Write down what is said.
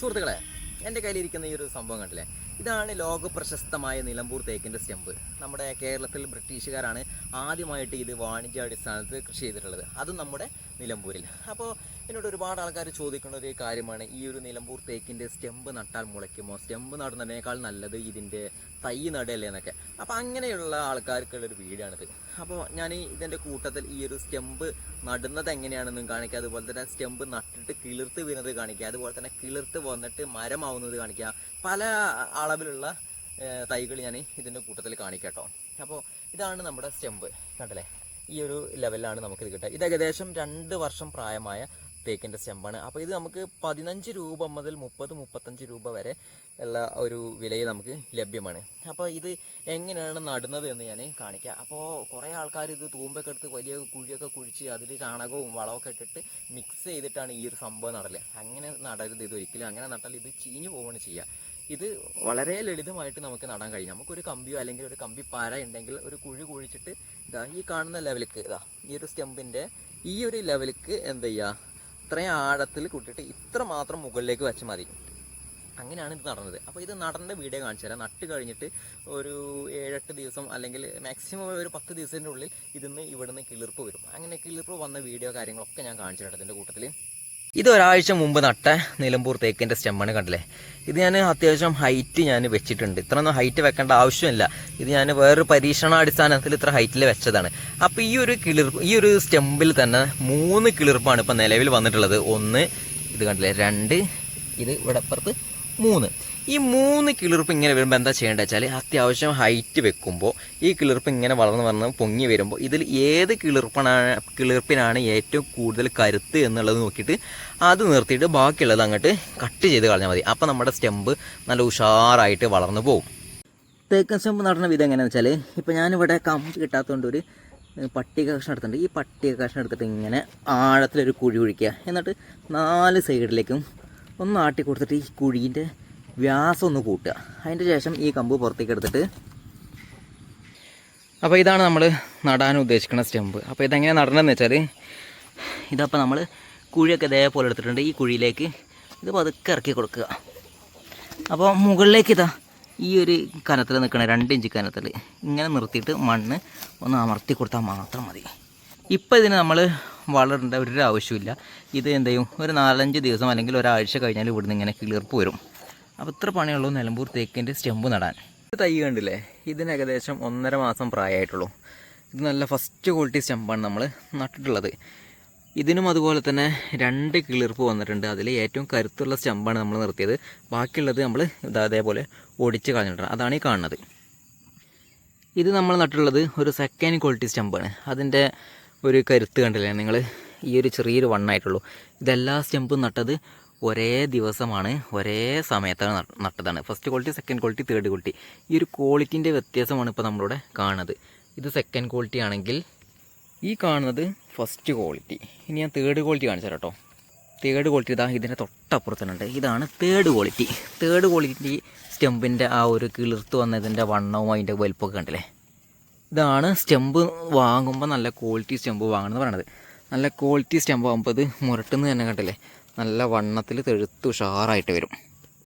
സുഹൃത്തുക്കളെ, എൻ്റെ കയ്യിലിരിക്കുന്ന ഈ ഒരു സംഭവം കണ്ടില്ലേ, ഇതാണ് ലോക പ്രശസ്തമായ നിലമ്പൂർ തേക്കിൻ്റെ സ്റ്റെമ്പ്. നമ്മുടെ കേരളത്തിൽ ബ്രിട്ടീഷുകാരാണ് ആദ്യമായിട്ട് ഇത് വാണിജ്യാടിസ്ഥാനത്ത് കൃഷി ചെയ്തിട്ടുള്ളത്, അതും നമ്മുടെ നിലമ്പൂരിൽ. അപ്പോൾ എന്നോട് ഒരുപാട് ആൾക്കാർ ചോദിക്കുന്ന ഒരു കാര്യമാണ്, ഈ ഒരു നിലമ്പൂർ തേക്കിൻ്റെ സ്റ്റെമ്പ് നട്ടാൽ മുളയ്ക്കുമോ, സ്റ്റെമ്പ് നടുന്നതിനേക്കാൾ നല്ലത് ഇതിൻ്റെ തൈ നടയല്ലേ എന്നൊക്കെ. അപ്പോൾ അങ്ങനെയുള്ള ആൾക്കാർക്കുള്ളൊരു വീഡിയോ ആണിത്. അപ്പോൾ ഞാൻ ഇതിൻ്റെ കൂട്ടത്തിൽ ഈ ഒരു സ്റ്റെമ്പ് നടുന്നത് എങ്ങനെയാണെന്നും കാണിക്കുക, അതുപോലെ തന്നെ സ്റ്റെമ്പ് നട്ടിട്ട് കിളിർത്ത് വീണത് കാണിക്കുക, അതുപോലെ തന്നെ കിളിർത്ത് വന്നിട്ട് മരമാവുന്നത് കാണിക്കുക. പല അളവിലുള്ള തൈകൾ ഞാൻ ഇതിൻ്റെ കൂട്ടത്തിൽ കാണിക്കാം കേട്ടോ. അപ്പോൾ ഇതാണ് നമ്മുടെ സ്റ്റെമ്പ്, കണ്ടല്ലേ, ഈ ഒരു ലെവലിലാണ് നമുക്കിത് കിട്ടുക. ഇത് ഏകദേശം 2 വർഷം പ്രായമായ തേക്കിൻ്റെ സ്റ്റെമ്പാണ്. അപ്പോൾ ഇത് നമുക്ക് 15 രൂപ മുതൽ 30-35 രൂപ വരെ ഉള്ള ഒരു വിലയിൽ നമുക്ക് ലഭ്യമാണ്. അപ്പോൾ ഇത് എങ്ങനെയാണ് നടുന്നത് എന്ന് ഞാൻ കാണിക്കാം. അപ്പോൾ കുറേ ആൾക്കാർ ഇത് തൂമ്പൊക്കെ എടുത്ത് വലിയ കുഴിയൊക്കെ കുഴിച്ച് അതിൽ ചാണകവും വളമൊക്കെ ഇട്ടിട്ട് മിക്സ് ചെയ്തിട്ടാണ് ഈ ഒരു സംഭവം നടല്. അങ്ങനെ നടരുത്, ഇത് ഒരിക്കലും. അങ്ങനെ നട്ടാൽ ഇത് ചീഞ്ഞു പോവുകയാണ് ചെയ്യുക. ഇത് വളരെ ലളിതമായിട്ട് നമുക്ക് നടാൻ കഴിയും. നമുക്കൊരു കമ്പിയോ അല്ലെങ്കിൽ ഒരു കമ്പി പാര ഉണ്ടെങ്കിൽ ഒരു കുഴി കുഴിച്ചിട്ട് ഇതാ ഈ കാണുന്ന ലെവലിക്ക്, ഇതാ ഈ ഒരു സ്റ്റെമ്പിൻ്റെ ഈ ഒരു ലെവലിക്ക് എന്ത് ചെയ്യുക, ഇത്രയും ആഴത്തിൽ കൂട്ടിയിട്ട് ഇത്ര മാത്രം മുകളിലേക്ക് വെച്ച് മതി. അങ്ങനെയാണ് ഇത് നടന്നത്. അപ്പോൾ ഇത് നടേണ്ട വീഡിയോ കാണിച്ചു തരാം. നട്ട് കഴിഞ്ഞിട്ട് ഒരു 7-8 ദിവസം അല്ലെങ്കിൽ മാക്സിമം ഒരു 10 ദിവസത്തിൻ്റെ ഉള്ളിൽ ഇവിടുന്ന് കിളിർപ്പ് വരും. അങ്ങനെ കിളിർപ്പ് വന്ന വീഡിയോ കാര്യങ്ങളൊക്കെ ഞാൻ കാണിച്ചു തരാം ഇതിൻ്റെ കൂട്ടത്തിൽ. ഇത് ഒരാഴ്ച മുമ്പ് നട്ട നിലമ്പൂർ തേക്കിൻ്റെ സ്റ്റെമ്മാണ്, കണ്ടില്ലേ. ഇത് ഞാൻ അത്യാവശ്യം ഹൈറ്റ് ഞാൻ വെച്ചിട്ടുണ്ട്. ഇത്രയൊന്നും ഹൈറ്റ് വെക്കേണ്ട ആവശ്യമില്ല. ഇത് ഞാൻ വേറൊരു പരീക്ഷണാടിസ്ഥാനത്തിൽ ഇത്ര ഹൈറ്റിൽ വെച്ചതാണ്. അപ്പോൾ ഈ ഒരു സ്റ്റെമ്പിൽ തന്നെ 3 കിളിർപ്പാണ് ഇപ്പം നിലവിൽ വന്നിട്ടുള്ളത്. 1 ഇത് കണ്ടില്ലേ, 2 ഇത് ഇവിടെ അപ്പുറത്ത് 3. ഈ 3 കിളിർപ്പ് ഇങ്ങനെ വരുമ്പോൾ എന്താ ചെയ്യേണ്ടത് വെച്ചാൽ, അത്യാവശ്യം ഹൈറ്റ് വെക്കുമ്പോൾ ഈ കിളിർപ്പ് ഇങ്ങനെ വളർന്ന് പൊങ്ങി വരുമ്പോൾ ഇതിൽ ഏത് കിളിർപ്പിനാണ് ഏറ്റവും കൂടുതൽ കരുത്ത് എന്നുള്ളത് നോക്കിയിട്ട് അത് നിർത്തിയിട്ട് ബാക്കിയുള്ളത് അങ്ങോട്ട് കട്ട് ചെയ്ത് കളഞ്ഞാൽ മതി. അപ്പോൾ നമ്മുടെ സ്റ്റെമ്പ് നല്ല ഉഷാറായിട്ട് വളർന്നു പോകും. തേക്കൻ സ്റ്റെമ്പ് നടുന്ന വിധം എങ്ങനെയാണെന്ന് വെച്ചാൽ, ഇപ്പോൾ ഞാനിവിടെ കമ്പ് കിട്ടാത്തതുകൊണ്ട് ഒരു പട്ടിക കഷ്ണം എടുത്തിട്ടുണ്ട്. ഈ പട്ടിക കഷ്ണം എടുത്തിട്ട് ഇങ്ങനെ ആഴത്തിലൊരു കുഴി കുഴിക്കുക. എന്നിട്ട് 4 സൈഡിലേക്കും ഒന്ന് ആട്ടി കൊടുത്തിട്ട് ഈ കുഴീൻ്റെ വ്യാസം ഒന്ന് കൂട്ടുക. അതിൻ്റെ ശേഷം ഈ കമ്പ് പുറത്തേക്ക് എടുത്തിട്ട്, അപ്പോൾ ഇതാണ് നമ്മൾ നടാൻ ഉദ്ദേശിക്കുന്ന സ്റ്റെമ്പ്. അപ്പോൾ ഇതെങ്ങനെ നടണമെന്ന് വെച്ചാൽ, ഇതപ്പോൾ നമ്മൾ കുഴിയൊക്കെ ഇതേപോലെ എടുത്തിട്ടുണ്ട്. ഈ കുഴിയിലേക്ക് ഇത് പതുക്കെ ഇറക്കി കൊടുക്കുക. അപ്പോൾ മുകളിലേക്ക് ഇതാ ഈ ഒരു കനത്തിൽ നിൽക്കണ 2 ഇഞ്ച് കനത്തിൽ ഇങ്ങനെ നിർത്തിയിട്ട് മണ്ണ് ഒന്ന് അമർത്തി കൊടുത്താൽ മാത്രം മതി. ഇപ്പോൾ ഇതിന് നമ്മൾ വളരേണ്ട ഒരു ആവശ്യമില്ല. ഇത് എന്ത് ചെയ്യും, ഒരു 4-5 ദിവസം അല്ലെങ്കിൽ ഒരാഴ്ച കഴിഞ്ഞാൽ ഇവിടുന്ന് ഇങ്ങനെ കിളിർപ്പ് വരും. അപ്പോൾ ഇത്ര പണിയുള്ളൂ നിലമ്പൂർ തേക്കിൻ്റെ സ്റ്റെമ്പ് നടാൻ. തൈ കണ്ടില്ലേ, ഇതിന് ഏകദേശം 1.5 മാസം പ്രായമായിട്ടുള്ളൂ. ഇത് നല്ല ഫസ്റ്റ് ക്വാളിറ്റി സ്റ്റെമ്പാണ് നമ്മൾ നട്ടിട്ടുള്ളത്. ഇതിനും അതുപോലെ തന്നെ 2 കിളിർപ്പ് വന്നിട്ടുണ്ട്. അതിൽ ഏറ്റവും കരുത്തുള്ള സ്റ്റെമ്പാണ് നമ്മൾ നിർത്തിയത്. ബാക്കിയുള്ളത് നമ്മൾ അതേപോലെ ഒടിച്ച് കളഞ്ഞിട്ടുണ്ട്. അതാണ് ഈ കാണുന്നത്. ഇത് നമ്മൾ നട്ടിട്ടുള്ളത് ഒരു സെക്കൻഡ് ക്വാളിറ്റി സ്റ്റെമ്പാണ്. അതിൻ്റെ ഒരു കരുത്ത് കണ്ടില്ലേ നിങ്ങൾ, ഈ ഒരു ചെറിയൊരു വണ്ണായിട്ടുള്ളൂ. ഇതെല്ലാ സ്റ്റെമ്പും നട്ടത് ഒരേ ദിവസമാണ്, ഒരേ സമയത്താണ് നട്ടതാണ്. First quality, second quality, third quality. ഈ ഒരു ക്വാളിറ്റീൻ്റെ വ്യത്യാസമാണ് ഇപ്പോൾ നമ്മളിവിടെ കാണുന്നത്. ഇത് സെക്കൻഡ് ക്വാളിറ്റി ആണെങ്കിൽ ഈ കാണുന്നത് ഫസ്റ്റ് ക്വാളിറ്റി. ഇനി ഞാൻ തേർഡ് ക്വാളിറ്റി കാണിച്ചു തരാം കേട്ടോ. തേർഡ് ക്വാളിറ്റി ഇതാ ഇതിൻ്റെ തൊട്ടപ്പുറത്തുണ്ട്. ഇതാണ് തേർഡ് ക്വാളിറ്റി. തേർഡ് ക്വാളിറ്റി സ്റ്റെമ്പിൻ്റെ ആ ഒരു കിളിർത്ത് വന്നതിൻ്റെ വണ്ണവും അതിൻ്റെ വലുപ്പമൊക്കെ കണ്ടില്ലേ. ഇതാണ് സ്റ്റെമ്പ് വാങ്ങുമ്പോൾ നല്ല ക്വാളിറ്റി സ്റ്റെമ്പ് വാങ്ങണമെന്ന് പറയണത്. നല്ല ക്വാളിറ്റി സ്റ്റെമ്പ് ആകുമ്പോൾ ഇത് മുരട്ടുന്നത് തന്നെ കണ്ടില്ലേ, നല്ല വണ്ണത്തിൽ തെഴുത്ത് ഉഷാറായിട്ട് വരും.